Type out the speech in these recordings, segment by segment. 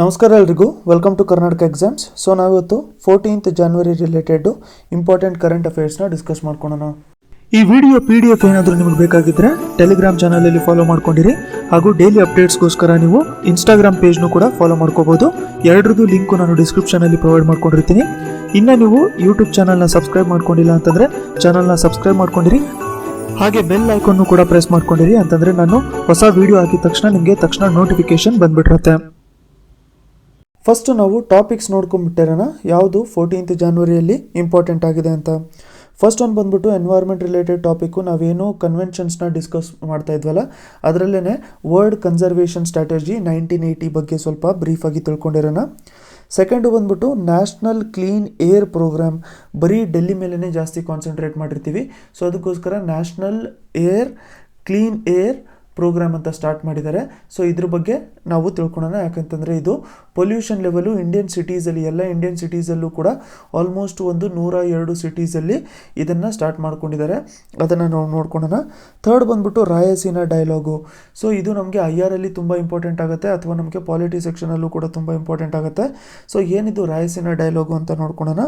ನಮಸ್ಕಾರ ಎಲ್ರಿಗೂ, welcome to Karnataka exams. So ನಾವಿವತ್ತು 14th January related important current ಅಫೇರ್ಸ್ನ ಡಿಸ್ಕಸ್ ಮಾಡ್ಕೊಳ್ಳೋಣ. ಈ ವಿಡಿಯೋ PDF ಏನಾದರೂ ನಿಮಗೆ ಬೇಕಾಗಿದ್ದರೆ ಟೆಲಿಗ್ರಾಮ್ ಚಾನಲಲ್ಲಿ ಫಾಲೋ ಮಾಡ್ಕೊಂಡಿರಿ. ಹಾಗೂ ಡೈಲಿ ಅಪ್ಡೇಟ್ಸ್ಗೋಸ್ಕರ ನೀವು ಇನ್ಸ್ಟಾಗ್ರಾಮ್ ಪೇಜ್ನು ಕೂಡ ಫಾಲೋ ಮಾಡ್ಕೋಬೋದು. ಎರಡರದ್ದು ಲಿಂಕು ನಾನು ಡಿಸ್ಕ್ರಿಪ್ಷನಲ್ಲಿ ಪ್ರೊವೈಡ್ ಮಾಡ್ಕೊಂಡಿರ್ತೀನಿ. ಇನ್ನು ನೀವು ಯೂಟ್ಯೂಬ್ ಚಾನಲ್ನ ಸಬ್ಸ್ಕ್ರೈಬ್ ಮಾಡ್ಕೊಂಡಿಲ್ಲ ಅಂತಂದರೆ ಚಾನಲ್ನ ಸಬ್ಸ್ಕ್ರೈಬ್ ಮಾಡ್ಕೊಂಡಿರಿ. ಹಾಗೆ ಬೆಲ್ ಐಕಾನ್ನು ಕೂಡ ಪ್ರೆಸ್ ಮಾಡ್ಕೊಂಡಿರಿ, ಅಂತಂದರೆ ನಾನು ಹೊಸ ವಿಡಿಯೋ ಹಾಕಿದ ತಕ್ಷಣ ನೋಟಿಫಿಕೇಶನ್ ಬಂದ್ಬಿಟ್ಟಿರುತ್ತೆ. ಫಸ್ಟು ನಾವು ಟಾಪಿಕ್ಸ್ ನೋಡ್ಕೊಂಡ್ಬಿಟ್ಟಿರೋಣ, ಯಾವುದು 14th Januaryಯಲ್ಲಿ ಇಂಪಾರ್ಟೆಂಟ್ ಆಗಿದೆ ಅಂತ. ಫಸ್ಟ್ ಒಂದು ಬಂದ್ಬಿಟ್ಟು ಎನ್ವೈರ್ಮೆಂಟ್ ರಿಲೇಟೆಡ್ ಟಾಪಿಕ್ಕು. ನಾವೇನು ಕನ್ವೆನ್ಷನ್ಸ್ನ ಡಿಸ್ಕಸ್ ಮಾಡ್ತಾ ಇದ್ವಲ್ಲ, ಅದರಲ್ಲೇ ವರ್ಲ್ಡ್ ಕನ್ಸರ್ವೇಷನ್ ಸ್ಟ್ರಾಟಜಿ 1980 ಬಗ್ಗೆ ಸ್ವಲ್ಪ ಬ್ರೀಫಾಗಿ ತಿಳ್ಕೊಂಡಿರೋಣ. ಸೆಕೆಂಡು ಬಂದ್ಬಿಟ್ಟು ನ್ಯಾಷನಲ್ ಕ್ಲೀನ್ ಏರ್ ಪ್ರೋಗ್ರಾಮ್. ಬರೀ ಡೆಲ್ಲಿ ಮೇಲೇ ಜಾಸ್ತಿ ಕಾನ್ಸಂಟ್ರೇಟ್ ಮಾಡಿರ್ತೀವಿ. ಸೊ ಅದಕ್ಕೋಸ್ಕರ ನ್ಯಾಷನಲ್ ಕ್ಲೀನ್ ಏರ್ ಪ್ರೋಗ್ರಾಮ್ ಅಂತ ಸ್ಟಾರ್ಟ್ ಮಾಡಿದ್ದಾರೆ. ಸೊ ಇದ್ರ ಬಗ್ಗೆ ನಾವು ತಿಳ್ಕೊಳ್ಳೋಣ. ಯಾಕಂತಂದರೆ ಇದು ಪೊಲ್ಯೂಷನ್ ಲೆವೆಲು ಇಂಡಿಯನ್ ಸಿಟೀಸಲ್ಲಿ, ಎಲ್ಲ ಇಂಡಿಯನ್ ಸಿಟೀಸಲ್ಲೂ ಕೂಡ ಆಲ್ಮೋಸ್ಟ್ 102 ಸಿಟೀಸಲ್ಲಿ ಇದನ್ನು ಸ್ಟಾರ್ಟ್ ಮಾಡ್ಕೊಂಡಿದ್ದಾರೆ. ಅದನ್ನು ನಾವು ನೋಡ್ಕೊಳ್ಳೋಣ. ಥರ್ಡ್ ಬಂದ್ಬಿಟ್ಟು ರಾಯಲಸೀಮಾ ಡೈಲಾಗು. ಸೊ ಇದು ನಮಗೆ IRಲ್ಲಿ ತುಂಬ ಇಂಪಾರ್ಟೆಂಟ್ ಆಗುತ್ತೆ, ಅಥವಾ ನಮಗೆ ಪಾಲಿಟಿ ಸೆಕ್ಷನಲ್ಲೂ ಕೂಡ ತುಂಬ ಇಂಪಾರ್ಟೆಂಟ್ ಆಗುತ್ತೆ. ಸೊ ಏನಿದು ರಾಯಲಸೀಮಾ ಡೈಲಾಗು ಅಂತ ನೋಡ್ಕೊಳ್ಳೋಣ.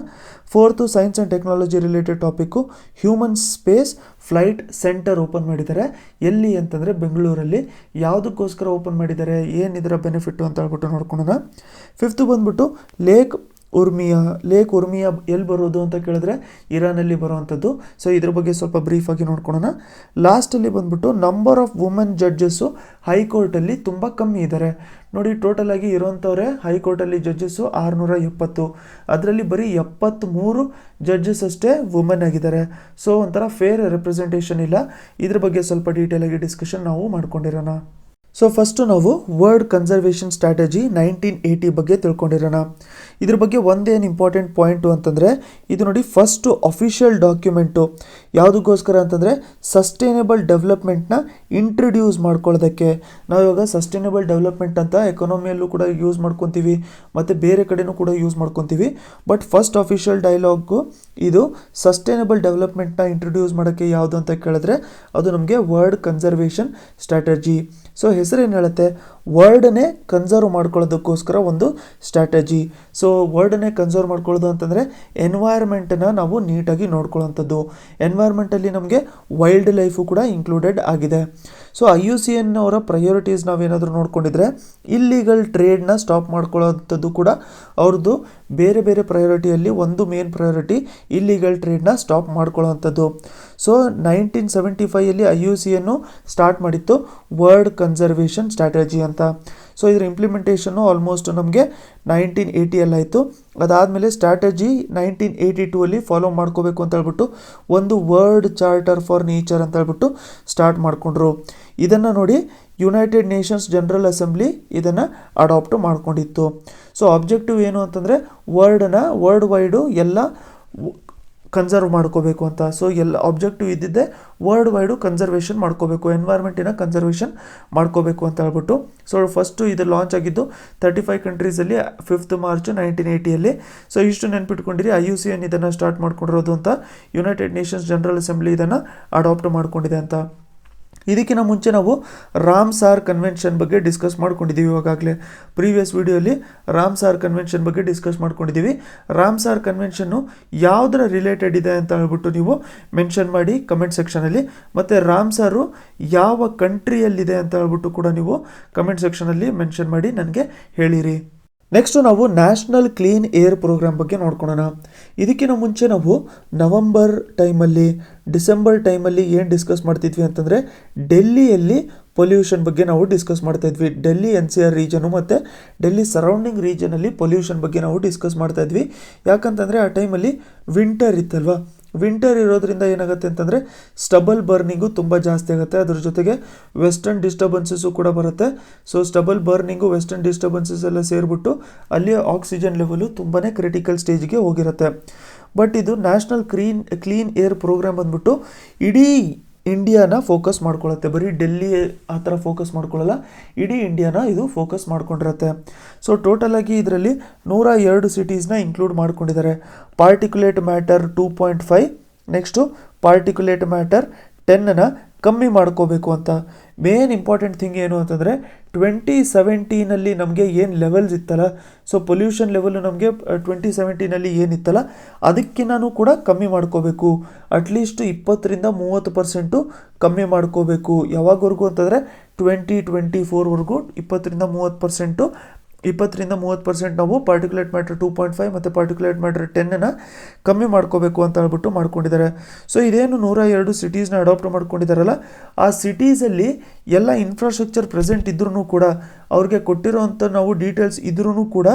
Fourth science and technology related topic. Human space flight centre open ಮಾಡಿದ್ದಾರೆ. ಎಲ್ಲಿ ಅಂತಂದರೆ ಬೆಂಗಳೂರಲ್ಲಿ. ಯಾವುದಕ್ಕೋಸ್ಕರ ಓಪನ್ ಮಾಡಿದ್ದಾರೆ, ಏನಿದರ ಬೆನಿಫಿಟ್ಟು ಅಂತ ಹೇಳ್ಬಿಟ್ಟು ನೋಡ್ಕೊಳ್ಳೋಣ. ಫಿಫ್ತು ಬಂದ್ಬಿಟ್ಟು ಲೇಕ್ ಉರ್ಮಿಯಾ ಎಲ್ಲಿ ಬರೋದು ಅಂತ ಕೇಳಿದ್ರೆ ಇರಾನಲ್ಲಿ ಬರೋವಂಥದ್ದು. ಸೊ ಇದ್ರ ಬಗ್ಗೆ ಸ್ವಲ್ಪ ಬ್ರೀಫಾಗಿ ನೋಡ್ಕೊಳ್ಳೋಣ. ಲಾಸ್ಟಲ್ಲಿ ಬಂದ್ಬಿಟ್ಟು ನಂಬರ್ ಆಫ್ ವುಮೆನ್ ಜಡ್ಜಸ್ಸು ಹೈಕೋರ್ಟಲ್ಲಿ ತುಂಬ ಕಮ್ಮಿ ಇದ್ದಾರೆ. ನೋಡಿ, ಟೋಟಲ್ ಆಗಿ ಇರೋಂಥವ್ರೆ ಹೈಕೋರ್ಟಲ್ಲಿ ಜಡ್ಜಸ್ಸು 670. ಅದರಲ್ಲಿ ಬರೀ 73 ಜಡ್ಜಸ್ ಅಷ್ಟೇ ವುಮೆನ್ ಆಗಿದ್ದಾರೆ. ಸೊ ಒಂಥರ ಫೇರ್ ರೆಪ್ರೆಸೆಂಟೇಷನ್ ಇಲ್ಲ. ಇದ್ರ ಬಗ್ಗೆ ಸ್ವಲ್ಪ ಡೀಟೇಲಾಗಿ ಡಿಸ್ಕಷನ್ ನಾವು ಮಾಡ್ಕೊಂಡಿರೋಣ. ಸೊ ಫಸ್ಟು ನಾವು ವರ್ಲ್ಡ್ ಕನ್ಸರ್ವೇಷನ್ ಸ್ಟ್ರಾಟಜಿ 1980 ಬಗ್ಗೆ ತಿಳ್ಕೊಂಡಿರೋಣ. ಇದ್ರ ಬಗ್ಗೆ ಒಂದೇನು ಇಂಪಾರ್ಟೆಂಟ್ ಪಾಯಿಂಟು ಅಂತಂದರೆ, ಇದು ನೋಡಿ ಫಸ್ಟು ಅಫಿಷಿಯಲ್ ಡಾಕ್ಯುಮೆಂಟು. ಯಾವುದಕ್ಕೋಸ್ಕರ ಅಂತಂದರೆ ಸಸ್ಟೈನೇಬಲ್ ಡೆವಲಪ್ಮೆಂಟ್ನ ಇಂಟ್ರಡ್ಯೂಸ್ ಮಾಡ್ಕೊಳ್ಳೋದಕ್ಕೆ. ನಾವಿವಾಗ ಸಸ್ಟೈನೇಬಲ್ ಡೆವಲಪ್ಮೆಂಟ್ ಅಂತ ಎಕಾನಮಿಯಲ್ಲೂ ಕೂಡ ಯೂಸ್ ಮಾಡ್ಕೊತೀವಿ, ಮತ್ತು ಬೇರೆ ಕಡೆನೂ ಕೂಡ ಯೂಸ್ ಮಾಡ್ಕೊತೀವಿ. ಬಟ್ ಫಸ್ಟ್ ಅಫಿಷಿಯಲ್ ಡೈಲಾಗು ಇದು ಸಸ್ಟೈನೇಬಲ್ ಡೆವಲಪ್ಮೆಂಟ್ನ ಇಂಟ್ರಡ್ಯೂಸ್ ಮಾಡೋಕ್ಕೆ ಯಾವುದು ಅಂತ ಕೇಳಿದ್ರೆ ಅದು ನಮಗೆ ವರ್ಲ್ಡ್ ಕನ್ಸರ್ವೇಷನ್ ಸ್ಟ್ರಾಟಜಿ. ಸೊ ಹೆಸರೇನು ಹೇಳುತ್ತೆ, ವರ್ಲ್ಡನ್ನೇ ಕನ್ಸರ್ವ್ ಮಾಡ್ಕೊಳ್ಳೋದಕ್ಕೋಸ್ಕರ ಒಂದು ಸ್ಟ್ರಾಟಜಿ. ಸೊ ವರ್ಲ್ಡನ್ನೇ ಕನ್ಸರ್ವ್ ಮಾಡ್ಕೊಳ್ಳೋದು ಅಂತಂದರೆ ಎನ್ವೈರ್ಮೆಂಟನ್ನು ನಾವು ನೀಟಾಗಿ ನೋಡ್ಕೊಳ್ಳೋವಂಥದ್ದು. ಎನ್ವೈರ್ಮೆಂಟಲ್ಲಿ ನಮಗೆ ವೈಲ್ಡ್ ಲೈಫು ಕೂಡ ಇನ್ಕ್ಲೂಡೆಡ್ ಆಗಿದೆ. ಸೊ IUCN ಅವರ ಪ್ರಯಾರಿಟೀಸ್ ನಾವೇನಾದರೂ ನೋಡ್ಕೊಂಡಿದ್ರೆ ಇಲ್ಲಿಗಲ್ ಟ್ರೇಡ್ನ ಸ್ಟಾಪ್ ಮಾಡ್ಕೊಳ್ಳೋವಂಥದ್ದು ಕೂಡ ಅವ್ರದ್ದು ಬೇರೆ ಬೇರೆ ಪ್ರಯಾರಿಟಿಯಲ್ಲಿ ಒಂದು ಮೇನ್ ಪ್ರಯಾರಿಟಿ ಇಲ್ಲಿಗಲ್ ಟ್ರೇಡ್ನ ಸ್ಟಾಪ್ ಮಾಡ್ಕೊಳ್ಳೋವಂಥದ್ದು. ಸೊ 1975 IUCN ಸ್ಟಾರ್ಟ್ ಮಾಡಿತ್ತು ವರ್ಲ್ಡ್ ಕನ್ಸರ್ವೇಷನ್ ಸ್ಟ್ರಾಟಜಿ ಅಂತ. ಸೊ ಇದರ ಇಂಪ್ಲಿಮೆಂಟೇಷನ್ನು ಆಲ್ಮೋಸ್ಟ್ ನಮಗೆ 1980 ಆಯಿತು. ಅದಾದಮೇಲೆ ಸ್ಟ್ರಾಟಜಿ 1982 ಫಾಲೋ ಮಾಡ್ಕೋಬೇಕು ಅಂತ ಹೇಳ್ಬಿಟ್ಟು ಒಂದು ವರ್ಲ್ಡ್ ಚಾರ್ಟರ್ ಫಾರ್ ನೇಚರ್ ಅಂತ ಹೇಳ್ಬಿಟ್ಟು ಸ್ಟಾರ್ಟ್ ಮಾಡಿಕೊಂಡ್ರು. ಇದನ್ನು ನೋಡಿ ಯುನೈಟೆಡ್ ನೇಷನ್ಸ್ ಜನರಲ್ ಅಸೆಂಬ್ಲಿ ಇದನ್ನು ಅಡಾಪ್ಟ್ ಮಾಡ್ಕೊಂಡಿತ್ತು. ಸೊ ಆಬ್ಜೆಕ್ಟಿವ್ ಏನು ಅಂತಂದರೆ ವರ್ಲ್ಡ್ ವೈಡು ಎಲ್ಲ ಕನ್ಸರ್ವ್ ಮಾಡ್ಕೋಬೇಕು ಅಂತ. ಸೊ ಎಲ್ಲ ಆಬ್ಜೆಕ್ಟಿವ್ ಇದ್ದಿದ್ದೆ ವರ್ಲ್ಡ್ ವೈಡು ಕನ್ಸರ್ವೇಷನ್ ಮಾಡ್ಕೋಬೇಕು, ಎನ್ವೈರ್ಮೆಂಟಿನ ಕನ್ಸರ್ವೇಷನ್ ಮಾಡ್ಕೋಬೇಕು ಅಂತ ಹೇಳ್ಬಿಟ್ಟು. ಸೊ ಫಸ್ಟು ಇದು ಲಾಂಚ್ ಆಗಿದ್ದು 35 ಕಂಟ್ರೀಸಲ್ಲಿ 5th March 1980. ಸೊ ಇಷ್ಟು ನೆನ್ಪಿಟ್ಕೊಂಡಿರಿ, IUCN ಇದನ್ನು ಸ್ಟಾರ್ಟ್ ಮಾಡ್ಕೊಂಡಿರೋದು ಅಂತ, ಯುನೈಟೆಡ್ ನೇಷನ್ಸ್ ಜನರಲ್ ಅಸೆಂಬ್ಲಿ ಇದನ್ನು ಅಡಾಪ್ಟ್ ಮಾಡ್ಕೊಂಡಿದೆ ಅಂತ. ಇದಕ್ಕಿಂತ ಮುಂಚೆ ನಾವು ರಾಮ್ಸಾರ್ ಕನ್ವೆನ್ಷನ್ ಬಗ್ಗೆ ಡಿಸ್ಕಸ್ ಮಾಡ್ಕೊಂಡಿದ್ದೀವಿ. ಇವಾಗಲೇ ಪ್ರೀವಿಯಸ್ ವಿಡಿಯೋಲಿ ರಾಮ್ಸಾರ್ ಕನ್ವೆನ್ಷನ್ ಬಗ್ಗೆ ಡಿಸ್ಕಸ್ ಮಾಡ್ಕೊಂಡಿದ್ದೀವಿ. ರಾಮ್ಸಾರ್ ಕನ್ವೆನ್ಷನ್ನು ಯಾವುದರ ರಿಲೇಟೆಡ್ ಇದೆ ಅಂತ ಹೇಳ್ಬಿಟ್ಟು ನೀವು ಮೆನ್ಷನ್ ಮಾಡಿ ಕಮೆಂಟ್ ಸೆಕ್ಷನಲ್ಲಿ. ಮತ್ತು ರಾಮ್ಸಾರು ಯಾವ ಕಂಟ್ರಿಯಲ್ಲಿದೆ ಅಂತ ಹೇಳ್ಬಿಟ್ಟು ಕೂಡ ನೀವು ಕಮೆಂಟ್ ಸೆಕ್ಷನಲ್ಲಿ ಮೆನ್ಷನ್ ಮಾಡಿ ನನಗೆ ಹೇಳಿರಿ. ನೆಕ್ಸ್ಟು ನಾವು ನ್ಯಾಷನಲ್ ಕ್ಲೀನ್ ಏರ್ ಪ್ರೋಗ್ರಾಮ್ ಬಗ್ಗೆ ನೋಡ್ಕೊಳ್ಳೋಣ. ಇದಕ್ಕಿಂತ ಮುಂಚೆ ನಾವು ನವಂಬರ್ ಟೈಮಲ್ಲಿ, ಡಿಸೆಂಬರ್ ಟೈಮಲ್ಲಿ ಏನು ಡಿಸ್ಕಸ್ ಮಾಡ್ತಿದ್ವಿ ಅಂತಂದರೆ ಡೆಲ್ಲಿಯಲ್ಲಿ ಪೊಲ್ಯೂಷನ್ ಬಗ್ಗೆ ನಾವು ಡಿಸ್ಕಸ್ ಮಾಡ್ತಾಯಿದ್ವಿ. ಡೆಲ್ಲಿ NCR ರೀಜನು ಮತ್ತು ಡೆಲ್ಲಿ ಸರೌಂಡಿಂಗ್ ರೀಜನಲ್ಲಿ ಪೊಲ್ಯೂಷನ್ ಬಗ್ಗೆ ನಾವು ಡಿಸ್ಕಸ್ ಮಾಡ್ತಾಯಿದ್ವಿ. ಯಾಕಂತಂದರೆ ಆ ಟೈಮಲ್ಲಿ ವಿಂಟರ್ ಇತ್ತಲ್ವ. ವಿಂಟರ್ ಇರೋದ್ರಿಂದ ಏನಾಗುತ್ತೆ ಅಂತಂದರೆ ಸ್ಟಬಲ್ ಬರ್ನಿಂಗು ತುಂಬ ಜಾಸ್ತಿ ಆಗುತ್ತೆ. ಅದ್ರ ಜೊತೆಗೆ ವೆಸ್ಟರ್ನ್ ಡಿಸ್ಟರ್ಬೆನ್ಸಸ್ಸು ಕೂಡ ಬರುತ್ತೆ. So stubble burning, western disturbances ಎಲ್ಲ ಸೇರಿಬಿಟ್ಟು ಅಲ್ಲಿ ಆಕ್ಸಿಜನ್ ಲೆವೆಲು ತುಂಬಾ ಕ್ರಿಟಿಕಲ್ ಸ್ಟೇಜ್ಗೆ ಹೋಗಿರುತ್ತೆ. ಬಟ್ ಇದು ನ್ಯಾಷನಲ್ ಕ್ಲೀನ್ ಏರ್ ಪ್ರೋಗ್ರಾಮ್ ಬಂದ್ಬಿಟ್ಟು ಇಡೀ ಇಂಡಿಯಾನ ಫೋಕಸ್ ಮಾಡ್ಕೊಳ್ಳುತ್ತೆ. ಬರೀ ಡೆಲ್ಲಿ ಆ ಥರ ಫೋಕಸ್ ಮಾಡ್ಕೊಳ್ಳಲ್ಲ, ಇಡೀ ಇಂಡಿಯಾನ ಇದು ಫೋಕಸ್ ಮಾಡ್ಕೊಂಡಿರುತ್ತೆ. ಸೊ ಟೋಟಲಾಗಿ ಇದರಲ್ಲಿ 102 ಸಿಟೀಸ್ನ ಇನ್ಕ್ಲೂಡ್ ಮಾಡ್ಕೊಂಡಿದ್ದಾರೆ. Particulate matter 2.5, next particulate matter 10ನ ಕಮ್ಮಿ ಮಾಡ್ಕೋಬೇಕು ಅಂತ. ಮೇನ್ ಇಂಪಾರ್ಟೆಂಟ್ ಥಿಂಗ್ ಏನು ಅಂತಂದರೆ 2017 ನಮಗೆ ಏನು ಲೆವೆಲ್ಸ್ ಇತ್ತಲ್ಲ, ಸೊ ಪೊಲ್ಯೂಷನ್ ಲೆವೆಲ್ ನಮಗೆ 2017 ಏನಿತ್ತಲ್ಲ ಅದಕ್ಕಿಂತನೂ ಕೂಡ ಕಮ್ಮಿ ಮಾಡ್ಕೋಬೇಕು. ಅಟ್ಲೀಸ್ಟ್ 20-30% ಕಮ್ಮಿ ಮಾಡ್ಕೋಬೇಕು. ಯಾವಾಗವರೆಗೂ ಅಂತಂದರೆ 2024ವರೆಗೂ 20-30% ನಾವು ಪಾರ್ಟಿಕ್ಯುಲೇಟ್ ಮ್ಯಾಟ್ರ್ 2.5 ಮತ್ತು ಪಾರ್ಟಿಕ್ಯುಲೇಟ್ ಮ್ಯಾಟ್ರ್ 10 ಕಮ್ಮಿ ಮಾಡ್ಕೋಬೇಕು ಅಂತ ಹೇಳ್ಬಿಟ್ಟು ಮಾಡ್ಕೊಂಡಿದ್ದಾರೆ. ಸೊ ಇದೇನು 102 ಸಿಟೀಸ್ನ ಅಡಾಪ್ಟ್ ಮಾಡ್ಕೊಂಡಿದ್ದಾರಲ್ಲ, ಆ ಸಿಟೀಸಲ್ಲಿ ಎಲ್ಲ ಇನ್ಫ್ರಾಸ್ಟ್ರಕ್ಚರ್ ಪ್ರೆಸೆಂಟ್ ಇದ್ರೂ ಕೂಡ, ಅವ್ರಿಗೆ ಕೊಟ್ಟಿರೋವಂಥ ನಾವು ಡೀಟೇಲ್ಸ್ ಇದ್ರೂ ಕೂಡ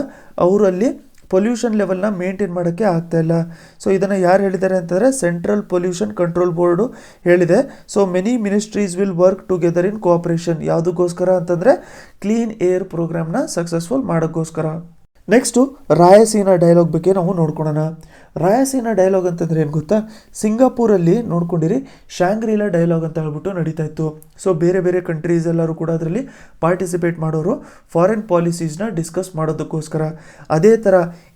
ಅವರಲ್ಲಿ ಪೊಲ್ಯೂಷನ್ ಲೆವೆಲ್ನ ಮೇಂಟೈನ್ ಮಾಡೋಕ್ಕೆ ಆಗ್ತಾಯಿಲ್ಲ. ಸೊ ಇದನ್ನು ಯಾರು ಹೇಳಿದ್ದಾರೆ ಅಂತಂದರೆ ಸೆಂಟ್ರಲ್ ಪೊಲ್ಯೂಷನ್ ಕಂಟ್ರೋಲ್ ಬೋರ್ಡು ಹೇಳಿದೆ. So many ministries will work together in cooperation. ಯಾವುದಕ್ಕೋಸ್ಕರ ಅಂತಂದರೆ ಕ್ಲೀನ್ ಏರ್ ಪ್ರೋಗ್ರಾಮ್ನ ಸಕ್ಸಸ್ಫುಲ್ ಮಾಡೋಕ್ಕೋಸ್ಕರ. ನೆಕ್ಸ್ಟು ರಾಯಸೀನಾ ಡೈಲಾಗ್ ಬಗ್ಗೆ ನಾವು ನೋಡ್ಕೊಳ್ಳೋಣ. ರಾಯಸೀನಾ ಡೈಲಾಗ್ ಅಂತಂದರೆ ಏನು ಗೊತ್ತಾ, ಸಿಂಗಾಪುರಲ್ಲಿ ನೋಡ್ಕೊಂಡಿರಿ ಶಾಂಗ್ರಿಲಾ ಡೈಲಾಗ್ ಅಂತ ಹೇಳ್ಬಿಟ್ಟು ನಡೀತಾ ಇತ್ತು. ಸೊ ಬೇರೆ ಬೇರೆ ಕಂಟ್ರೀಸ್ ಎಲ್ಲರೂ ಕೂಡ ಅದರಲ್ಲಿ ಪಾರ್ಟಿಸಿಪೇಟ್ ಮಾಡೋರು ಫಾರಿನ್ ಪಾಲಿಸೀಸ್ನ ಡಿಸ್ಕಸ್ ಮಾಡೋದಕ್ಕೋಸ್ಕರ. ಅದೇ ಥರ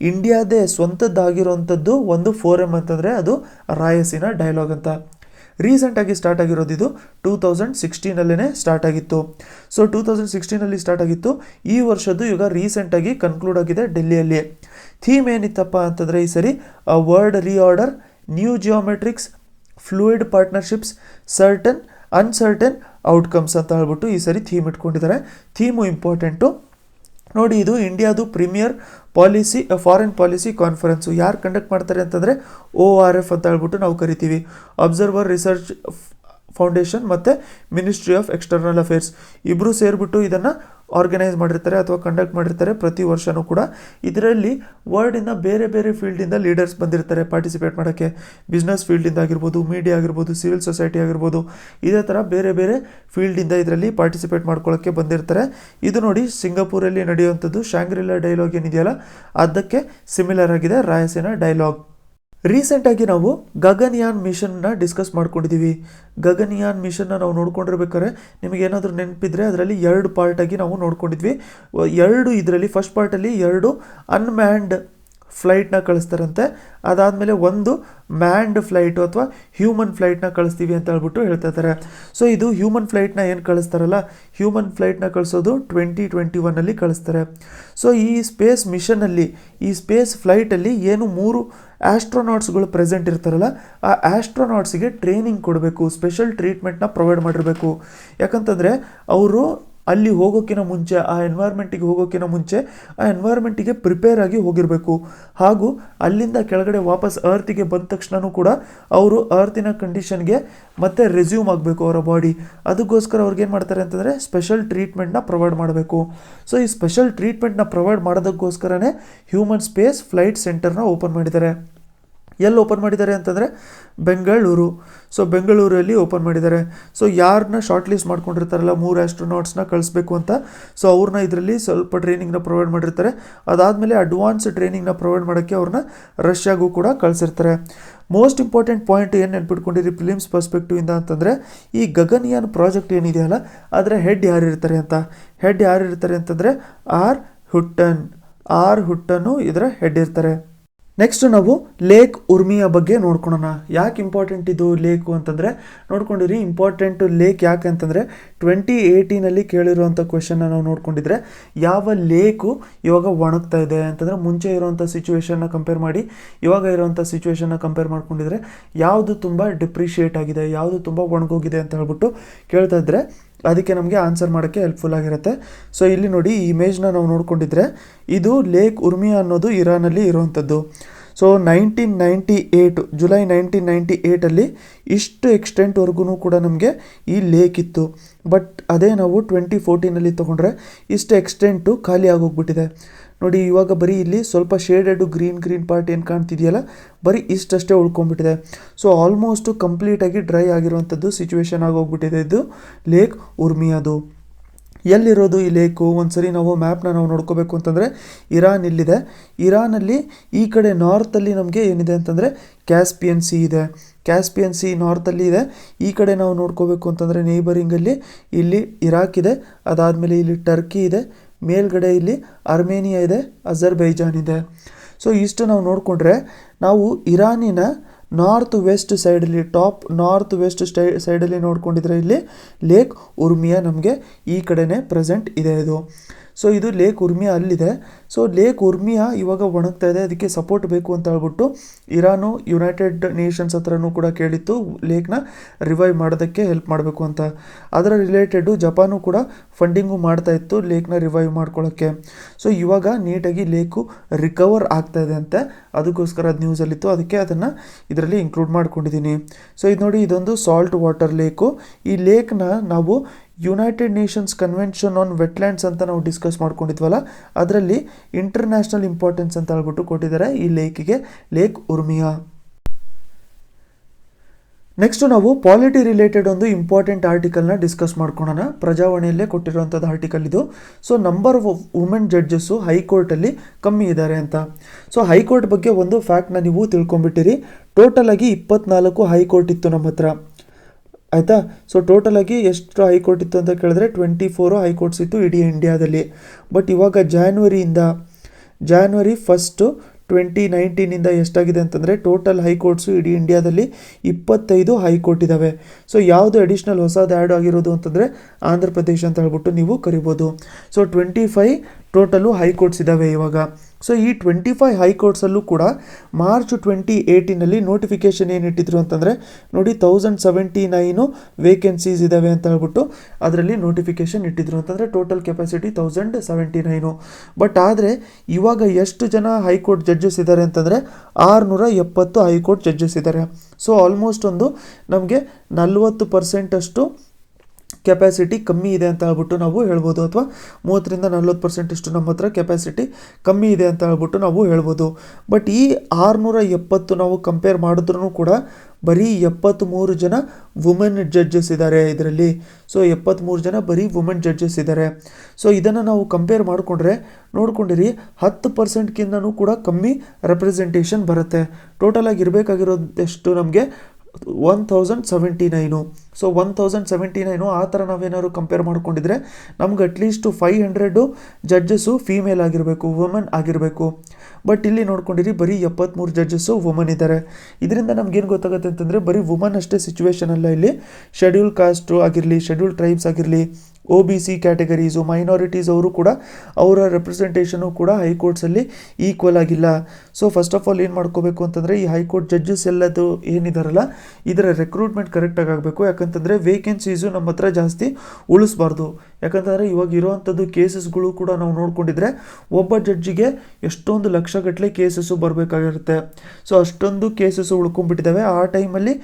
ಇಂಡಿಯಾದೇ ಸ್ವಂತದ್ದಾಗಿರೋವಂಥದ್ದು ಒಂದು ಫೋರಮ್ ಅಂತಂದರೆ ಅದು ರಾಯಸೀನಾ ಡೈಲಾಗ್ ಅಂತ. ರೀಸೆಂಟಾಗಿ ಸ್ಟಾರ್ಟ್ ಆಗಿರೋದು ಇದು 2016 ಸ್ಟಾರ್ಟ್ ಆಗಿತ್ತು. ಸೊ 2016 ಸ್ಟಾರ್ಟ್ ಆಗಿತ್ತು. ಈ ವರ್ಷದ್ದು ಈಗ ರೀಸೆಂಟಾಗಿ ಕನ್ಕ್ಲೂಡ್ ಆಗಿದೆ ಡೆಲ್ಲಿಯಲ್ಲಿ. ಥೀಮ್ ಏನಿತ್ತಪ್ಪ ಅಂತಂದರೆ ಈ ಸರಿ world reorder, new geometrics, fluid partnerships, certain uncertain outcomes ಅಂತ ಹೇಳ್ಬಿಟ್ಟು ಈ ಸರಿ ಥೀಮ್ ಇಟ್ಕೊಂಡಿದ್ದಾರೆ. ಥೀಮು ಇಂಪಾರ್ಟೆಂಟು ನೋಡಿ. ಇದು ಇಂಡಿಯಾದು ಪ್ರೀಮಿಯರ್ ಫಾರಿನ್ ಪಾಲಿಸಿ ಕಾನ್ಫರೆನ್ಸು. ಯಾರು ಕಂಡಕ್ಟ್ ಮಾಡ್ತಾರೆ ಅಂತಂದರೆ ORF ಅಂತ ಹೇಳ್ಬಿಟ್ಟು ನಾವು ಕರಿತೀವಿ, ಅಬ್ಸರ್ವರ್ ರಿಸರ್ಚ್ ಫೌಂಡೇಶನ್ ಮತ್ತು ಮಿನಿಸ್ಟ್ರಿ ಆಫ್ ಎಕ್ಸ್ಟರ್ನಲ್ ಅಫೇರ್ಸ್ ಇಬ್ಬರು ಸೇರಿಬಿಟ್ಟು ಇದನ್ನು ಆರ್ಗನೈಸ್ ಮಾಡಿರ್ತಾರೆ ಅಥವಾ ಕಂಡಕ್ಟ್ ಮಾಡಿರ್ತಾರೆ ಪ್ರತಿ ವರ್ಷವೂ ಕೂಡ. ಇದರಲ್ಲಿ ವರ್ಲ್ಡಿಂದ ಬೇರೆ ಬೇರೆ ಫೀಲ್ಡಿಂದ ಲೀಡರ್ಸ್ ಬಂದಿರ್ತಾರೆ ಪಾರ್ಟಿಸಿಪೇಟ್ ಮಾಡೋಕ್ಕೆ. ಬಿಸ್ನೆಸ್ ಫೀಲ್ಡಿಂದ ಆಗಿರ್ಬೋದು, ಮೀಡಿಯಾ ಆಗಿರ್ಬೋದು, ಸಿವಿಲ್ ಸೊಸೈಟಿ ಆಗಿರ್ಬೋದು, ಇದೇ ಥರ ಬೇರೆ ಬೇರೆ ಫೀಲ್ಡಿಂದ ಇದರಲ್ಲಿ ಪಾರ್ಟಿಸಿಪೇಟ್ ಮಾಡ್ಕೊಳ್ಳೋಕ್ಕೆ ಬಂದಿರ್ತಾರೆ. ಇದು ನೋಡಿ ಸಿಂಗಾಪುರಲ್ಲಿ ನಡೆಯುವಂಥದ್ದು ಶಾಂಗ್ರಿಲಾ ಡೈಲಾಗ್ ಏನಿದೆಯಲ್ಲ ಅದಕ್ಕೆ ಸಿಮಿಲರ್ ಆಗಿದೆ ರಾಯಸೀನಾ ಡೈಲಾಗ್. ರೀಸೆಂಟಾಗಿ ನಾವು ಗಗನಯಾನ್ ಮಿಷನ್ನ ಡಿಸ್ಕಸ್ ಮಾಡ್ಕೊಂಡಿದ್ದೀವಿ. ಗಗನಯಾನ್ ಮಿಷನ್ನ ನಾವು ನೋಡ್ಕೊಂಡಿರ್ಬೇಕಾದ್ರೆ ನಿಮಗೇನಾದರೂ ನೆನಪಿದ್ರೆ ಅದರಲ್ಲಿ 2 ಪಾರ್ಟಾಗಿ ನಾವು ನೋಡ್ಕೊಂಡಿದ್ವಿ. ಇದರಲ್ಲಿ ಫಸ್ಟ್ ಪಾರ್ಟಲ್ಲಿ 2 ಅನ್ಮ್ಯಾನ್ಡ್ ಫ್ಲೈಟ್ನ ಕಳಿಸ್ತಾರಂತೆ. ಅದಾದಮೇಲೆ ಒಂದು ಮ್ಯಾಂಡ್ ಫ್ಲೈಟು ಅಥವಾ ಹ್ಯೂಮನ್ ಫ್ಲೈಟ್ನ ಕಳಿಸ್ತೀವಿ ಅಂತ ಹೇಳ್ಬಿಟ್ಟು ಹೇಳ್ತಾ ಇದ್ದಾರೆ. ಸೊ ಇದು ಹ್ಯೂಮನ್ ಫ್ಲೈಟ್ನ ಏನು ಕಳಿಸ್ತಾರಲ್ಲ, ಹ್ಯೂಮನ್ ಫ್ಲೈಟ್ನ ಕಳಿಸೋದು 2021 ಕಳಿಸ್ತಾರೆ. ಸೊ ಈ ಸ್ಪೇಸ್ ಮಿಷನಲ್ಲಿ, ಈ ಸ್ಪೇಸ್ ಫ್ಲೈಟಲ್ಲಿ ಏನು 3 ಆಸ್ಟ್ರೋನಾಟ್ಸ್ಗಳು ಪ್ರೆಸೆಂಟ್ ಇರ್ತಾರಲ್ಲ, ಆ ಆಸ್ಟ್ರೋನಾಟ್ಸಿಗೆ ಟ್ರೈನಿಂಗ್ ಕೊಡಬೇಕು, ಸ್ಪೆಷಲ್ ಟ್ರೀಟ್ಮೆಂಟ್ನ ಪ್ರೊವೈಡ್ ಮಾಡಿರಬೇಕು. ಯಾಕಂತಂದರೆ ಅವರು ಅಲ್ಲಿ ಹೋಗೋಕ್ಕಿಂತ ಮುಂಚೆ, ಆ ಎನ್ವೈರ್ಮೆಂಟಿಗೆ ಹೋಗೋಕ್ಕಿಂತ ಮುಂಚೆ ಆ ಎನ್ವೈರ್ಮೆಂಟಿಗೆ ಪ್ರಿಪೇರ್ ಆಗಿ ಹೋಗಿರಬೇಕು. ಹಾಗೂ ಅಲ್ಲಿಂದ ಕೆಳಗಡೆ ವಾಪಸ್ ಅರ್ತಿಗೆ ಬಂದ ತಕ್ಷಣವೂ ಕೂಡ ಅವರು ಅರ್ತಿನ ಕಂಡೀಷನ್ಗೆ ಮತ್ತೆ ರೆಸ್ಯೂಮ್ ಆಗಬೇಕು ಅವರ ಬಾಡಿ. ಅದಕ್ಕೋಸ್ಕರ ಅವ್ರಿಗೇನು ಮಾಡ್ತಾರೆ ಅಂತಂದರೆ ಸ್ಪೆಷಲ್ ಟ್ರೀಟ್ಮೆಂಟ್ನ ಪ್ರೊವೈಡ್ ಮಾಡಬೇಕು. ಸೊ ಈ ಸ್ಪೆಷಲ್ ಟ್ರೀಟ್ಮೆಂಟ್ನ ಪ್ರೊವೈಡ್ ಮಾಡೋದಕ್ಕೋಸ್ಕರನೇ ಹ್ಯೂಮನ್ ಸ್ಪೇಸ್ ಫ್ಲೈಟ್ ಸೆಂಟರ್ನ ಓಪನ್ ಮಾಡಿದ್ದಾರೆ. ಎಲ್ಲಿ ಓಪನ್ ಮಾಡಿದ್ದಾರೆ ಅಂತಂದರೆ ಬೆಂಗಳೂರು. ಸೊ ಬೆಂಗಳೂರಲ್ಲಿ ಓಪನ್ ಮಾಡಿದ್ದಾರೆ. ಸೊ ಯಾರನ್ನ ಶಾರ್ಟ್ ಲಿಸ್ಟ್ ಮಾಡ್ಕೊಂಡಿರ್ತಾರಲ್ಲ 3 ಆಸ್ಟ್ರೋನಾಟ್ಸ್ನ ಕಳಿಸ್ಬೇಕು ಅಂತ, ಸೊ ಅವ್ರನ್ನ ಇದರಲ್ಲಿ ಸ್ವಲ್ಪ ಟ್ರೈನಿಂಗ್ನ ಪ್ರೊವೈಡ್ ಮಾಡಿರ್ತಾರೆ. ಅದಾದಮೇಲೆ ಅಡ್ವಾನ್ಸ್ ಟ್ರೈನಿಂಗ್ನ ಪ್ರೊವೈಡ್ ಮಾಡೋಕ್ಕೆ ಅವ್ರನ್ನ ರಷ್ಯಾಗೂ ಕೂಡ ಕಳಿಸಿರ್ತಾರೆ. ಮೋಸ್ಟ್ ಇಂಪಾರ್ಟೆಂಟ್ ಪಾಯಿಂಟ್ ಏನು ನೆನ್ಪಿಟ್ಕೊಂಡಿರಿ ಫಿಲಿಮ್ಸ್ ಪರ್ಸ್ಪೆಕ್ಟಿವಿಂದ ಅಂತಂದರೆ, ಈ ಗಗನಯಾನ್ ಪ್ರಾಜೆಕ್ಟ್ ಏನಿದೆಯಲ್ಲ ಅದರ ಹೆಡ್ ಯಾರಿರ್ತಾರೆ ಅಂತಂದರೆ ಆರ್ ಹುಟ್ಟನ್ನು ಇದರ ಹೆಡ್ ಇರ್ತಾರೆ. ನೆಕ್ಸ್ಟ್ ನಾವು ಲೇಕ್ ಉರ್ಮಿಯಾ ಬಗ್ಗೆ ನೋಡ್ಕೊಳ್ಳೋಣ. ಯಾಕೆ ಇಂಪಾರ್ಟೆಂಟ್ ಇದು ಲೇಕು ಅಂತಂದರೆ, ನೋಡ್ಕೊಂಡಿರಿ ಇಂಪಾರ್ಟೆಂಟ್ ಲೇಕ್ ಯಾಕೆ ಅಂತಂದರೆ 2018 ಕೇಳಿರುವಂಥ ಕ್ವೆಶನ್ನ ನಾವು ನೋಡ್ಕೊಂಡಿದ್ರೆ, ಯಾವ ಲೇಕು ಇವಾಗ ಒಣಗ್ತಾ ಇದೆ ಅಂತಂದರೆ ಮುಂಚೆ ಇರೋವಂಥ ಸಿಚುವೇಶನ್ನ ಕಂಪೇರ್ ಮಾಡಿ ಇವಾಗ ಇರೋವಂಥ ಸಿಚುವೇಶನ್ನ ಕಂಪೇರ್ ಮಾಡ್ಕೊಂಡಿದ್ರೆ ಯಾವುದು ತುಂಬ ಡಿಪ್ರಿಷಿಯೇಟ್ ಆಗಿದೆ, ಯಾವುದು ತುಂಬ ಒಣಗೋಗಿದೆ ಅಂತ ಹೇಳ್ಬಿಟ್ಟು ಕೇಳ್ತಾ ಇದ್ದರೆ ಅದಕ್ಕೆ ನಮಗೆ ಆನ್ಸರ್ ಮಾಡೋಕ್ಕೆ ಹೆಲ್ಪ್ಫುಲ್ ಆಗಿರುತ್ತೆ. ಸೊ ಇಲ್ಲಿ ನೋಡಿ ಈ ಇಮೇಜ್ನ ನಾವು ನೋಡ್ಕೊಂಡಿದ್ರೆ ಇದು ಲೇಕ್ ಉರ್ಮಿಯಾ ಅನ್ನೋದು ಇರಾನಲ್ಲಿ ಇರುವಂಥದ್ದು. ಸೊ 1998 ಜುಲೈ 1998 ಇಷ್ಟು ಎಕ್ಸ್ಟೆಂಟ್ವರೆಗೂ ಕೂಡ ನಮಗೆ ಈ ಲೇಕ್ ಇತ್ತು. ಬಟ್ ಅದೇ ನಾವು 2014 ತೊಗೊಂಡ್ರೆ ಇಷ್ಟು ಎಕ್ಸ್ಟೆಂಟು ಖಾಲಿ ಆಗೋಗ್ಬಿಟ್ಟಿದೆ. ನೋಡಿ ಇವಾಗ ಬರೀ ಇಲ್ಲಿ ಸ್ವಲ್ಪ ಶೇಡೆಡು ಗ್ರೀನ್ ಪಾರ್ಟ್ ಏನು ಕಾಣ್ತಿದೆಯಲ್ಲ ಬರೀ ಇಷ್ಟಷ್ಟೇ ಉಳ್ಕೊಂಡ್ಬಿಟ್ಟಿದೆ. ಸೊ ಆಲ್ಮೋಸ್ಟು ಕಂಪ್ಲೀಟಾಗಿ ಡ್ರೈ ಆಗಿರುವಂಥದ್ದು ಸಿಚುವೇಶನ್ ಆಗೋಗ್ಬಿಟ್ಟಿದೆ ಇದು ಲೇಕ್ ಉರ್ಮಿಯಾದು. ಎಲ್ಲಿರೋದು ಈ ಲೇಕು? ಒಂದ್ಸರಿ ನಾವು ಮ್ಯಾಪ್ನ ನಾವು ನೋಡ್ಕೋಬೇಕು ಅಂತಂದರೆ ಇರಾನ್ ಇಲ್ಲಿದೆ. ಇರಾನಲ್ಲಿ ಈ ಕಡೆ ನಾರ್ತಲ್ಲಿ ನಮಗೆ ಏನಿದೆ ಅಂತಂದರೆ ಕ್ಯಾಸ್ಪಿಯನ್ ಸಿ ಇದೆ. ಕ್ಯಾಸ್ಪಿಯನ್ ಸಿ ನಾರ್ತಲ್ಲಿ ಇದೆ. ಈ ಕಡೆ ನಾವು ನೋಡ್ಕೋಬೇಕು ಅಂತಂದರೆ ನೇಬರಿಂಗಲ್ಲಿ ಇಲ್ಲಿ ಇರಾಕ್ ಇದೆ, ಅದಾದಮೇಲೆ ಇಲ್ಲಿ ಟರ್ಕಿ ಇದೆ, ಮೇಲ್ಗಡೆ ಇಲ್ಲಿ ಅರ್ಮೇನಿಯಾ ಇದೆ, ಅಜರ್ಬೈಜಾನ್ ಇದೆ. ಸೊ ಇಷ್ಟು ನಾವು ನೋಡಿಕೊಂಡ್ರೆ ನಾವು ಇರಾನಿನ ನಾರ್ತ್ ವೆಸ್ಟ್ ಸೈಡಲ್ಲಿ ನಾರ್ತ್ ವೆಸ್ಟ್ ಸೈಡಲ್ಲಿ ನೋಡ್ಕೊಂಡಿದ್ರೆ ಇಲ್ಲಿ ಲೇಕ್ ಉರ್ಮಿಯಾ ನಮಗೆ ಈ ಕಡೆನೇ ಪ್ರೆಸೆಂಟ್ ಇದೆ ಇದು. ಸೊ ಇದು ಲೇಕ್ ಉರ್ಮಿಯಾ ಅಲ್ಲಿದೆ. ಸೊ ಲೇಕ್ ಉರ್ಮಿಯಾ ಇವಾಗ ಒಣಗ್ತಾ ಇದೆ, ಅದಕ್ಕೆ ಸಪೋರ್ಟ್ ಬೇಕು ಅಂತ ಹೇಳ್ಬಿಟ್ಟು ಇರಾನು ಯುನೈಟೆಡ್ ನೇಷನ್ಸ್ ಹತ್ರನೂ ಕೂಡ ಕೇಳಿತ್ತು ಲೇಕ್ನ ರಿವೈವ್ ಮಾಡೋದಕ್ಕೆ ಹೆಲ್ಪ್ ಮಾಡಬೇಕು ಅಂತ. ಅದರ ರಿಲೇಟೆಡು ಜಪಾನು ಕೂಡ ಫಂಡಿಂಗು ಮಾಡ್ತಾ ಇತ್ತು ಲೇಕ್ನ ರಿವೈವ್ ಮಾಡ್ಕೊಳ್ಳೋಕ್ಕೆ. ಸೊ ಇವಾಗ ನೀಟಾಗಿ ಲೇಕು ರಿಕವರ್ ಆಗ್ತಾ ಇದೆ ಅಂತೆ, ಅದಕ್ಕೋಸ್ಕರ ಅದು ನ್ಯೂಸಲ್ಲಿತ್ತು, ಅದಕ್ಕೆ ಅದನ್ನು ಇದರಲ್ಲಿ ಇನ್ಕ್ಲೂಡ್ ಮಾಡ್ಕೊಂಡಿದ್ದೀನಿ. ಸೊ ಇದು ನೋಡಿ, ಇದೊಂದು ಸಾಲ್ಟ್ ವಾಟರ್ ಲೇಕು. ಈ ಲೇಕ್ನ ನಾವು United Nations convention on wetlands ಅಂತ ನಾವು ಡಿಸ್ಕಸ್ ಮಾಡ್ಕೊಂಡಿದ್ವಲ್ಲ, ಅದರಲ್ಲಿ ಇಂಟರ್ನ್ಯಾಷನಲ್ ಇಂಪಾರ್ಟೆನ್ಸ್ ಅಂತ ಹೇಳ್ಬಿಟ್ಟು ಕೊಟ್ಟಿದ್ದಾರೆ ಈ ಲೇಕಿಗೆ, ಲೇಕ್ ಉರ್ಮಿಯಾ. ನೆಕ್ಸ್ಟ್ ನಾವು ಪಾಲಿಟಿ ರಿಲೇಟೆಡ್ ಒಂದು ಇಂಪಾರ್ಟೆಂಟ್ ಆರ್ಟಿಕಲ್ನ ಡಿಸ್ಕಸ್ ಮಾಡ್ಕೊಳ್ಳೋಣ. ಪ್ರಜಾವಾಣಿಯಲ್ಲೇ ಕೊಟ್ಟಿರುವಂಥದ್ದು ಆರ್ಟಿಕಲ್ ಇದು. So number of women judges ಹೈಕೋರ್ಟಲ್ಲಿ ಕಮ್ಮಿ ಇದ್ದಾರೆ ಅಂತ. ಸೊ ಹೈಕೋರ್ಟ್ ಬಗ್ಗೆ ಒಂದು ಫ್ಯಾಕ್ಟ್ನ ನೀವು ತಿಳ್ಕೊಂಬಿಟ್ಟಿರಿ. ಟೋಟಲ್ ಆಗಿ 24 ಹೈಕೋರ್ಟ್ ಇತ್ತು ನಮ್ಮ ಹತ್ರ, ಆಯಿತಾ. ಸೊ ಟೋಟಲಾಗಿ ಎಷ್ಟು ಹೈಕೋರ್ಟ್ ಇತ್ತು ಅಂತ ಕೇಳಿದ್ರೆ 24 ಹೈಕೋರ್ಟ್ಸ್ ಇತ್ತು ಇಡೀ ಇಂಡಿಯಾದಲ್ಲಿ. ಬಟ್ ಇವಾಗ ಜಾನ್ವರಿ 1 2019 ಎಷ್ಟಾಗಿದೆ ಅಂತಂದರೆ ಟೋಟಲ್ ಹೈಕೋರ್ಟ್ಸು ಇಡೀ ಇಂಡಿಯಾದಲ್ಲಿ 25 ಹೈಕೋರ್ಟ್ ಇದ್ದಾವೆ. ಸೊ ಯಾವುದು ಅಡಿಷ್ನಲ್ ಹೊಸದು ಆ್ಯಡ್ ಆಗಿರೋದು ಅಂತಂದರೆ ಆಂಧ್ರ ಪ್ರದೇಶ ಅಂತ ಹೇಳ್ಬಿಟ್ಟು ನೀವು ಕರಿಬೋದು. ಸೊ 25 ಟೋಟಲು ಹೈಕೋರ್ಟ್ಸ್ ಇದ್ದಾವೆ ಇವಾಗ. ಸೊ ಈ 25 ಹೈಕೋರ್ಟ್ಸಲ್ಲೂ ಕೂಡ ಮಾರ್ಚ್ 2018 ನೋಟಿಫಿಕೇಷನ್ ಏನಿಟ್ಟಿದ್ರು ಅಂತಂದರೆ ನೋಡಿ 1079 ವೇಕೆನ್ಸೀಸ್ ಇದ್ದಾವೆ ಅಂತ ಹೇಳ್ಬಿಟ್ಟು ಅದರಲ್ಲಿ ನೋಟಿಫಿಕೇಷನ್ ಇಟ್ಟಿದ್ರು ಅಂತಂದರೆ ಟೋಟಲ್ ಕೆಪಾಸಿಟಿ 1079. ಬಟ್ ಆದರೆ ಇವಾಗ ಎಷ್ಟು ಜನ ಹೈಕೋರ್ಟ್ ಜಡ್ಜಸ್ ಇದ್ದಾರೆ ಅಂತಂದರೆ 670 ಹೈಕೋರ್ಟ್ ಜಡ್ಜಸ್ ಇದ್ದಾರೆ. ಸೊ ಆಲ್ಮೋಸ್ಟ್ ಒಂದು ನಮಗೆ 40% ಅಷ್ಟು ಕೆಪಾಸಿಟಿ ಕಮ್ಮಿ ಇದೆ ಅಂತ ಹೇಳ್ಬಿಟ್ಟು ನಾವು ಹೇಳ್ಬೋದು, ಅಥವಾ 30ರಿಂದ 40% ಅಷ್ಟು ನಮ್ಮ ಹತ್ರ ಕೆಪಾಸಿಟಿ ಕಮ್ಮಿ ಇದೆ ಅಂತ ಹೇಳ್ಬಿಟ್ಟು ನಾವು ಹೇಳ್ಬೋದು. ಬಟ್ ಈ 670 ನಾವು ಕಂಪೇರ್ ಮಾಡಿದ್ರೂ ಕೂಡ ಬರೀ 73 ಜನ ವುಮೆನ್ ಜಡ್ಜಸ್ ಇದ್ದಾರೆ ಇದರಲ್ಲಿ. ಸೊ 73 ಜನ ಬರೀ ವುಮೆನ್ ಜಡ್ಜಸ್ ಇದ್ದಾರೆ. ಸೊ ಇದನ್ನು ನಾವು ಕಂಪೇರ್ ಮಾಡಿಕೊಂಡ್ರೆ ನೋಡ್ಕೊಂಡಿರಿ 10%ಗಿಂತನೂ ಕೂಡ ಕಮ್ಮಿ ರೆಪ್ರೆಸೆಂಟೇಷನ್ ಬರುತ್ತೆ. ಟೋಟಲಾಗಿ ಇರಬೇಕಾಗಿರೋದೆಷ್ಟು ನಮಗೆ 1079. ಸೊ 1079 ಆ ಥರ ನಾವೇನಾದ್ರು ಕಂಪೇರ್ ಮಾಡ್ಕೊಂಡಿದ್ರೆ ನಮ್ಗೆ ಅಟ್ಲೀಸ್ಟ್ 500 ಜಡ್ಜಸ್ಸು ಫೀಮೇಲ್ ಆಗಿರಬೇಕು, ವುಮೆನ್ ಆಗಿರಬೇಕು. ಬಟ್ ಇಲ್ಲಿ ನೋಡ್ಕೊಂಡಿರಿ ಬರೀ 73 ಜಡ್ಜಸ್ಸು ವುಮನ್ ಇದ್ದಾರೆ. ಇದರಿಂದ ನಮ್ಗೇನು ಗೊತ್ತಾಗುತ್ತೆ ಅಂತಂದರೆ ಬರೀ ವುಮನ್ ಅಷ್ಟೇ ಸಿಚುವೇಶನ್ ಅಲ್ಲ, ಇಲ್ಲಿ ಶೆಡ್ಯೂಲ್ ಕಾಸ್ಟು ಆಗಿರಲಿ, ಶೆಡ್ಯೂಲ್ ಟ್ರೈಬ್ಸ್ ಆಗಿರಲಿ, OBC ಕ್ಯಾಟಗರೀಸು, ಮೈನಾರಿಟೀಸ್ ಅವರು ಕೂಡ ಅವರ ರೆಪ್ರೆಸೆಂಟೇಷನು ಕೂಡ ಹೈಕೋರ್ಟ್ಸಲ್ಲಿ ಈಕ್ವಲ್ ಆಗಿಲ್ಲ. ಸೊ ಫಸ್ಟ್ ಆಫ್ ಆಲ್ ಏನು ಮಾಡ್ಕೋಬೇಕು ಅಂತಂದರೆ ಈ ಹೈಕೋರ್ಟ್ ಜಡ್ಜಸ್ ಎಲ್ಲದು ಏನಿದಾರಲ್ಲ ಇದರ ರೆಕ್ರೂಟ್ಮೆಂಟ್ ಕರೆಕ್ಟಾಗಿ ಆಗಬೇಕು. ಯಾಕಂತಂದರೆ ವೇಕೆನ್ಸೀಸು ನಮ್ಮ ಹತ್ರ ಜಾಸ್ತಿ ಉಳಿಸ್ಬಾರ್ದು. ಯಾಕಂತಂದರೆ ಇವಾಗ ಇರೋವಂಥದ್ದು ಕೇಸಸ್ಗಳು ಕೂಡ ನಾವು ನೋಡ್ಕೊಂಡಿದ್ರೆ ಒಬ್ಬ ಜಡ್ಜಿಗೆ ಎಷ್ಟೊಂದು ಲಕ್ಷಗಟ್ಟಲೆ ಕೇಸಸ್ಸು ಬರಬೇಕಾಗಿರುತ್ತೆ. ಸೊ ಅಷ್ಟೊಂದು ಕೇಸಸ್ಸು ಉಳ್ಕೊಂಡ್ಬಿಟ್ಟಿದ್ದಾವೆ. ಆ ಟೈಮಲ್ಲಿ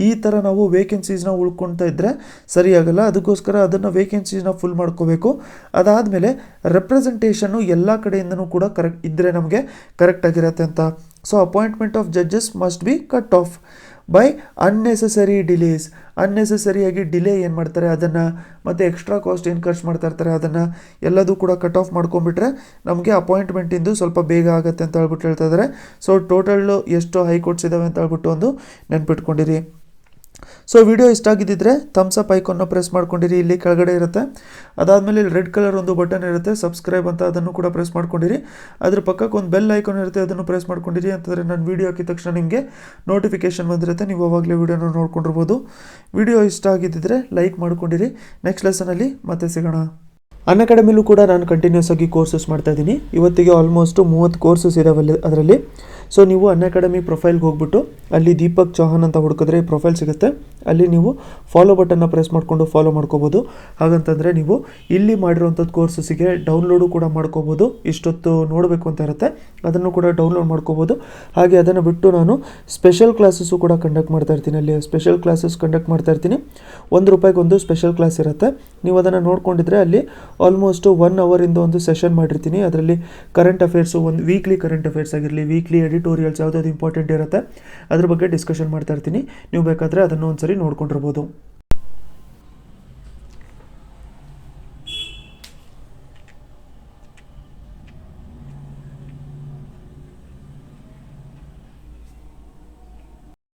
ಈ ಥರ ನಾವು ವೇಕೆನ್ಸೀಸ್ನ ಉಳ್ಕೊಳ್ತಾ ಇದ್ದರೆ ಸರಿಯಾಗಲ್ಲ. ಅದಕ್ಕೋಸ್ಕರ ಅದನ್ನು ವೇಕೆನ್ಸೀಸ್ನ ಫುಲ್ ಮಾಡ್ಕೋಬೇಕು. ಅದಾದಮೇಲೆ ರೆಪ್ರೆಸೆಂಟೇಷನ್ನು ಎಲ್ಲ ಕಡೆಯಿಂದನೂ ಕೂಡ ಕರೆಕ್ಟ್ ಇದ್ದರೆ ನಮಗೆ ಕರೆಕ್ಟ್ ಆಗಿರುತ್ತೆ ಅಂತ. So appointment of judges must be cut off by unnecessary delays. ಅನ್ನೆಸೆಸರಿಯಾಗಿ ಡಿಲೇ ಏನು ಮಾಡ್ತಾರೆ ಅದನ್ನು, ಮತ್ತು ಎಕ್ಸ್ಟ್ರಾ ಕಾಸ್ಟ್ ಏನು ಖರ್ಚು ಮಾಡ್ತಾ ಇರ್ತಾರೆ ಅದನ್ನು ಎಲ್ಲದೂ ಕೂಡ ಕಟ್ ಆಫ್ ಮಾಡ್ಕೊಂಡ್ಬಿಟ್ರೆ ನಮಗೆ ಅಪಾಯಿಂಟ್ಮೆಂಟಿಂದು ಸ್ವಲ್ಪ ಬೇಗ ಆಗುತ್ತೆ ಅಂತ ಹೇಳ್ಬಿಟ್ಟು ಹೇಳ್ತಾ ಇದ್ದಾರೆ. ಸೊ ಟೋಟಲ್ಲು ಎಷ್ಟು ಹೈಕೋರ್ಟ್ಸ್ ಇದ್ದಾವೆ ಅಂತ ಹೇಳ್ಬಿಟ್ಟು ಒಂದು ನೆನ್ಪಿಟ್ಕೊಂಡಿರಿ. ಸೊ ವಿಡಿಯೋ ಇಷ್ಟ ಆಗಿದ್ದಿದ್ರೆ ಥಮ್ಸ್ ಅಪ್ ಐಕಾನ್ನ ಪ್ರೆಸ್ ಮಾಡ್ಕೊಂಡಿರಿ, ಇಲ್ಲಿ ಕೆಳಗಡೆ ಇರುತ್ತೆ. ಅದಾದಮೇಲೆ ಇಲ್ಲಿ ರೆಡ್ ಕಲರ್ ಒಂದು ಬಟನ್ ಇರುತ್ತೆ ಸಬ್ಸ್ಕ್ರೈಬ್ ಅಂತ, ಅದನ್ನು ಕೂಡ ಪ್ರೆಸ್ ಮಾಡ್ಕೊಂಡಿರಿ. ಅದ್ರ ಪಕ್ಕಕ್ಕೆ ಒಂದು ಬೆಲ್ ಐಕಾನ್ ಇರುತ್ತೆ, ಅದನ್ನು ಪ್ರೆಸ್ ಮಾಡ್ಕೊಂಡಿರಿ. ಅಂತಂದರೆ ನಾನು ವಿಡಿಯೋ ಹಾಕಿದ ತಕ್ಷಣ ನಿಮಗೆ ನೋಟಿಫಿಕೇಷನ್ ಬಂದಿರುತ್ತೆ, ನೀವು ಅವಾಗಲೇ ವಿಡಿಯೋನ ನೋಡ್ಕೊಂಡಿರ್ಬೋದು. ವಿಡಿಯೋ ಇಷ್ಟ ಆಗಿದ್ದಿದ್ರೆ ಲೈಕ್ ಮಾಡ್ಕೊಂಡಿರಿ. ನೆಕ್ಸ್ಟ್ ಲೆಸನಲ್ಲಿ ಮತ್ತೆ ಸಿಗೋಣ. ಅನ್ಅಕಾಡೆಮಿಲೂ ಕೂಡ ನಾನು ಕಂಟಿನ್ಯೂಸ್ ಆಗಿ ಕೋರ್ಸಸ್ ಮಾಡ್ತಾ ಇದ್ದೀನಿ. ಇವತ್ತಿಗೆ ಆಲ್ಮೋಸ್ಟ್ 30 ಕೋರ್ಸಸ್ ಇದಾವೆ ಅದರಲ್ಲಿ. ಸೊ ನೀವು ಅನ್ಅಕಾಡೆಮಿ ಪ್ರೊಫೈಲ್ಗೆ ಹೋಗ್ಬಿಟ್ಟು ಅಲ್ಲಿ ದೀಪಕ್ ಚೌಹಾನ್ ಅಂತ ಹುಡುಕಿದ್ರೆ ಪ್ರೊಫೈಲ್ ಸಿಗುತ್ತೆ. ಅಲ್ಲಿ ನೀವು ಫಾಲೋ ಬಟನ್ನ ಪ್ರೆಸ್ ಮಾಡಿಕೊಂಡು ಫಾಲೋ ಮಾಡ್ಕೋಬೋದು. ಹಾಗಂತಂದರೆ ನೀವು ಇಲ್ಲಿ ಮಾಡಿರೋವಂಥದ್ದು ಕೋರ್ಸಸ್ಸಿಗೆ ಡೌನ್ಲೋಡು ಕೂಡ ಮಾಡ್ಕೋಬೋದು. ಇಷ್ಟೊತ್ತು ನೋಡಬೇಕು ಅಂತ ಇರುತ್ತೆ, ಅದನ್ನು ಕೂಡ ಡೌನ್ಲೋಡ್ ಮಾಡ್ಕೋಬೋದು. ಹಾಗೆ ಅದನ್ನು ಬಿಟ್ಟು ನಾನು ಸ್ಪೆಷಲ್ ಕ್ಲಾಸಸ್ಸು ಕೂಡ ಕಂಡಕ್ಟ್ ಮಾಡ್ತಾ ಇರ್ತೀನಿ. ಅಲ್ಲಿ ಸ್ಪೆಷಲ್ ಕ್ಲಾಸಸ್ ಕಂಡಕ್ಟ್ ಮಾಡ್ತಾ ಇರ್ತೀನಿ. ₹1 ಒಂದು ಸ್ಪೆಷಲ್ ಕ್ಲಾಸ್ ಇರುತ್ತೆ. ನೀವು ಅದನ್ನು ನೋಡ್ಕೊಂಡಿದ್ರೆ ಅಲ್ಲಿ ಆಲ್ಮೋಸ್ಟ್ 1 ಅವರಿಂದ ಒಂದು ಸೆಷನ್ ಮಾಡಿರ್ತೀನಿ. ಅದರಲ್ಲಿ ಕರೆಂಟ್ ಅಫೇರ್ಸು, ಒಂದು ವೀಕ್ಲಿ ಕರೆಂಟ್ ಅಫೇರ್ಸ್ ಆಗಿರಲಿ, ವೀಕ್ಲಿ ಎಡಿಟೋರಿಯಲ್ಸ್ ಯಾವುದಾದ್ರು ಇಂಪಾರ್ಟೆಂಟ್ ಇರುತ್ತೆ ಅದ್ರ ಬಗ್ಗೆ ಡಿಸ್ಕಷನ್ ಮಾಡ್ತಾ ಇರ್ತೀನಿ. ನೀವು ಬೇಕಾದರೆ ಅದನ್ನು ಒಂದ್ಸರಿ ನೋಡ್ಕೊಂಡಿರ್ಬೋದು.